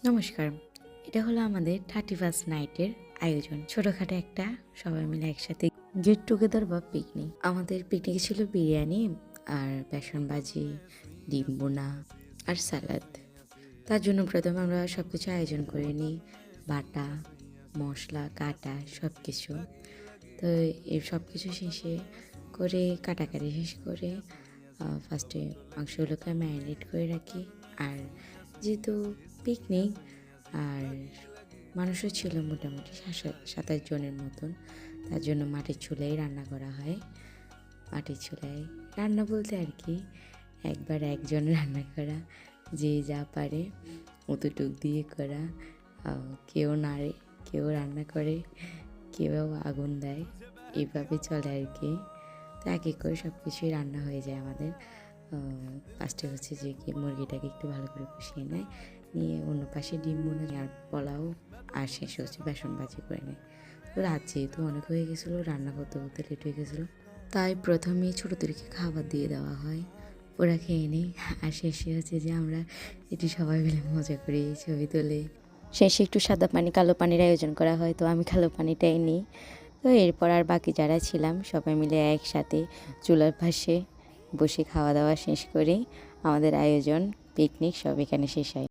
নমস্কার। এটা হলো আমাদের 31st নাইটের আয়োজন। ছোটখাটো একটা সবাই মিলে একসাথে গেট টুগেদার বা পিকনিক। আমাদের পিকনিকে ছিল বিরিয়ানি আর বেসন ভাজি, ডিম বোনা আর সালাদ। তার জন্য প্রথমে আমরা সবকিছু আয়োজন করে নিই। বাটা, মশলা, কাটা সবকিছু। তো এই সবকিছু শেষে করে কাটাকাটি শেষ করে ফার্স্টে মাংসগুলোকে ম্যারিনেট করে রাখি। আর যেহেতু পিকনিক আর মানুষও ছিল মোটামুটি 27 জনের মতন, তার জন্য মাটির চুলায় রান্না করা হয়। মাটির চুলায় রান্না বলতে আর কি একবার একজন রান্না করা, যে যা পারে অতটুক দিয়ে করা। কেউ নাড়ে, কেউ রান্না করে, কেউ আগুন দেয়, এইভাবে চলে আর কি। তো এক এক করে সব কিছুই রান্না হয়ে যায় আমাদের। ফার্স্টে হচ্ছে যে কি মুরগিটাকে একটু ভালো করে কষিয়ে নেয়, নিয়ে অন্য পাশে ডিম বোনা আর পোলাও, আর শেষে হচ্ছে বেসন ভাজি করে নেয়। তো রাত যেহেতু অনেক হয়ে গেছিলো, রান্না করতে করতে লেট হয়ে গেছিলো, তাই প্রথমেই ছোটোদেরকে খাবার দিয়ে দেওয়া হয়, ওরা খেয়ে নেই। আর শেষে হচ্ছে যে আমরা একটু সবাই মিলে মজা করি, ছবি তুলে। শেষে একটু সাদা পানি কালো পানির আয়োজন করা হয়, তো আমি কালো পানিটাই নিই। তো এরপর আর বাকি যারা ছিলাম সবাই মিলে একসাথে চুলার পাশে বসে খাওয়া দাওয়া শেষ করে আমাদের আয়োজন পিকনিক সব এখানে শেষ হয়।